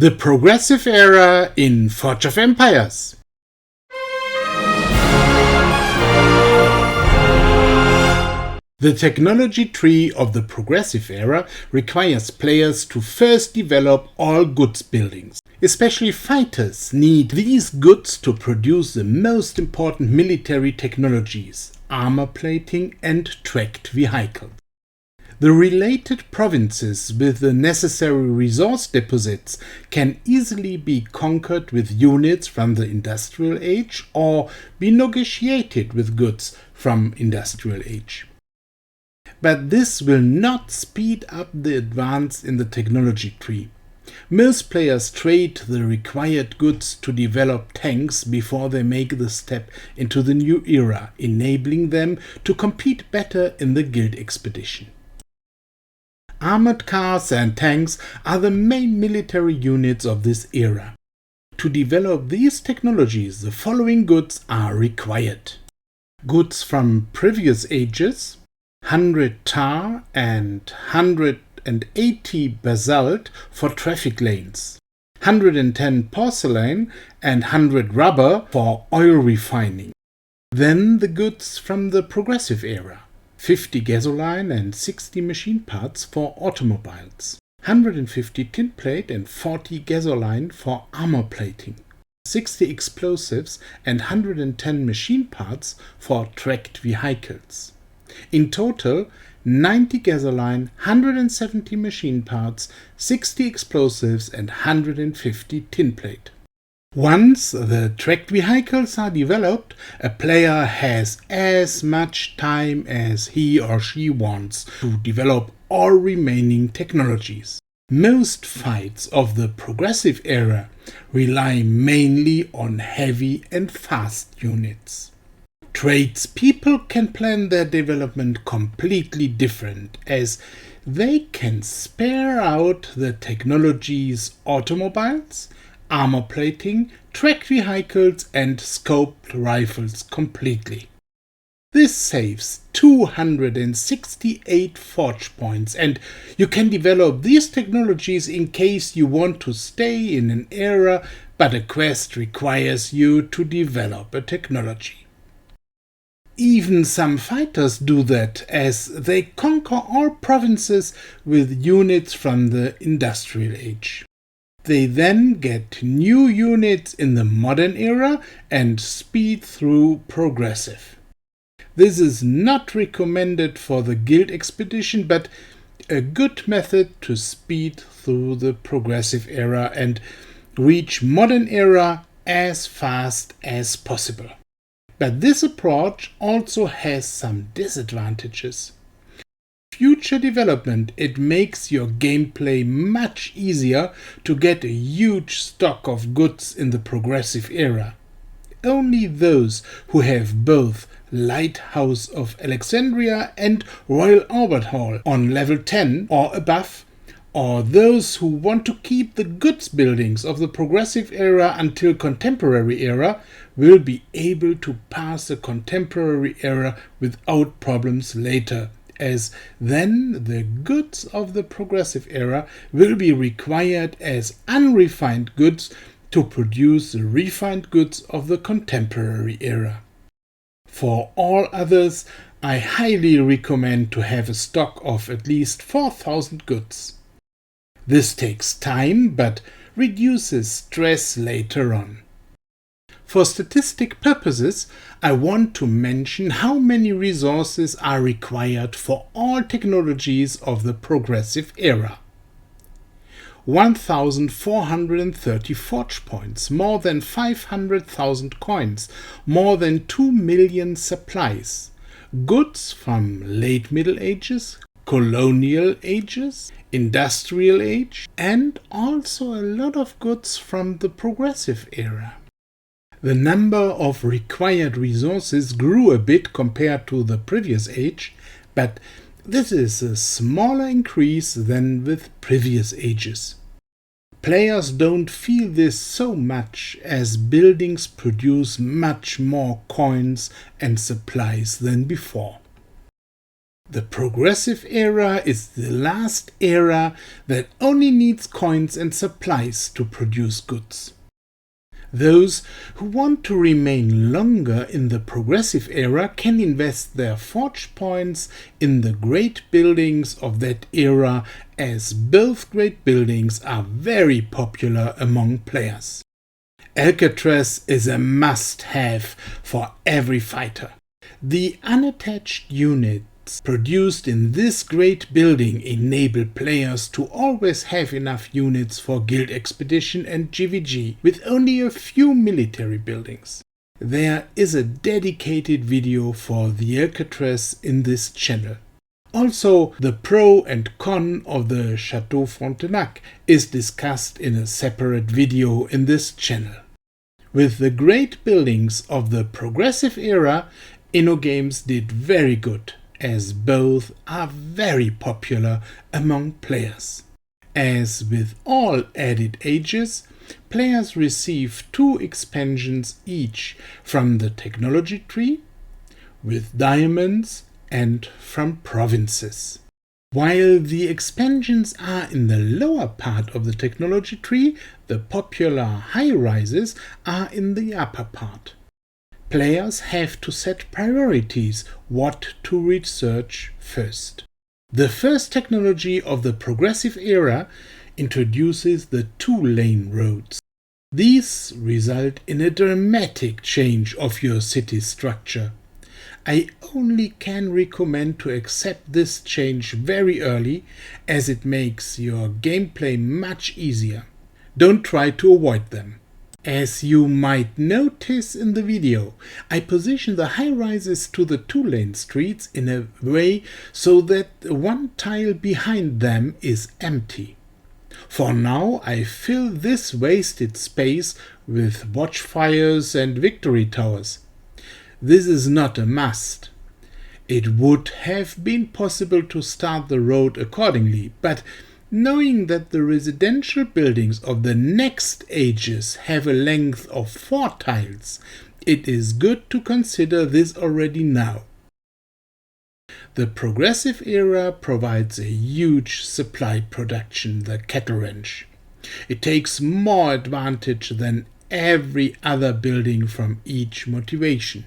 The Progressive Era in Forge of Empires. The technology tree of the Progressive Era requires players to first develop all goods buildings. Especially fighters need these goods to produce the most important military technologies, armor plating and tracked vehicles. The related provinces with the necessary resource deposits can easily be conquered with units from the Industrial Age or be negotiated with goods from Industrial Age. But this will not speed up the advance in the technology tree. Most players trade the required goods to develop tanks before they make the step into the new era, enabling them to compete better in the guild expedition. Armored cars and tanks are the main military units of this era. To develop these technologies, the following goods are required. Goods from previous ages, 100 tar and 180 basalt for traffic lanes, 110 porcelain and 100 rubber for oil refining. Then the goods from the Progressive Era, 50 gasoline and 60 machine parts for automobiles, 150 tin plate and 40 gasoline for armor plating, 60 explosives and 110 machine parts for tracked vehicles. In total, 90 gasoline, 170 machine parts, 60 explosives and 150 tin plate. Once the tracked vehicles are developed, a player has as much time as he or she wants to develop all remaining technologies. Most fights of the Progressive Era rely mainly on heavy and fast units. Tradespeople can plan their development completely different, as they can spare out the technologies automobiles, armor plating, tracked vehicles and scoped rifles completely. This saves 268 forge points, and you can develop these technologies in case you want to stay in an era but a quest requires you to develop a technology. Even some fighters do that, as they conquer all provinces with units from the Industrial Age. They then get new units in the Modern Era and speed through Progressive. This is not recommended for the guild expedition, but a good method to speed through the Progressive Era and reach Modern Era as fast as possible. But this approach also has some disadvantages. Future development, it makes your gameplay much easier to get a huge stock of goods in the Progressive Era. Only those who have both Lighthouse of Alexandria and Royal Albert Hall on level 10 or above, or those who want to keep the goods buildings of the Progressive Era until Contemporary Era, will be able to pass the Contemporary Era without problems later, as then the goods of the Progressive Era will be required as unrefined goods to produce the refined goods of the Contemporary Era. For all others, I highly recommend to have a stock of at least 4,000 goods. This takes time, but reduces stress later on. For statistic purposes, I want to mention how many resources are required for all technologies of the Progressive Era. 1,430 forge points, more than 500,000 coins, more than 2 million supplies, goods from late Middle Ages, Colonial Ages, Industrial Age, and also a lot of goods from the Progressive Era. The number of required resources grew a bit compared to the previous age, but this is a smaller increase than with previous ages. Players don't feel this so much, as buildings produce much more coins and supplies than before. The progressive era is the last era that only needs coins and supplies to produce goods. Those who want to remain longer in the progressive era can invest their forge points in the great buildings of that era, as both great buildings are very popular among players. Alcatraz is a must-have for every fighter. The unattached units produced in this great building enable players to always have enough units for Guild Expedition and GVG with only a few military buildings. There is a dedicated video for the Alcatraz in this channel. Also, the pro and con of the Chateau Frontenac is discussed in a separate video in this channel. With the great buildings of the progressive era, InnoGames did very good, as both are very popular among players. As with all added ages, players receive 2 expansions each from the technology tree, with diamonds, and from provinces. While the expansions are in the lower part of the technology tree, the popular high-rises are in the upper part. Players have to set priorities what to research first. The first technology of the progressive era introduces the 2-lane roads. These result in a dramatic change of your city structure. I only can recommend to accept this change very early, as it makes your gameplay much easier. Don't try to avoid them. As you might notice in the video, I position the high-rises to the 2-lane streets in a way so that one tile behind them is empty. For now, I fill this wasted space with watchfires and victory towers. This is not a must. It would have been possible to start the road accordingly, but knowing that the residential buildings of the next ages have a length of 4 tiles, it is good to consider this already now. The progressive era provides a huge supply production, the cattle ranch. It takes more advantage than every other building from each motivation.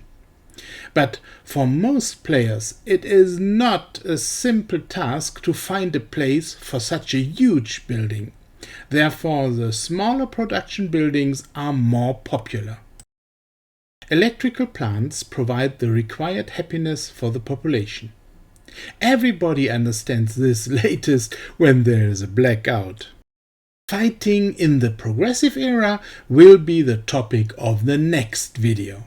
But for most players, it is not a simple task to find a place for such a huge building. Therefore, the smaller production buildings are more popular. Electrical plants provide the required happiness for the population. Everybody understands this latest when there is a blackout. Fighting in the progressive era will be the topic of the next video.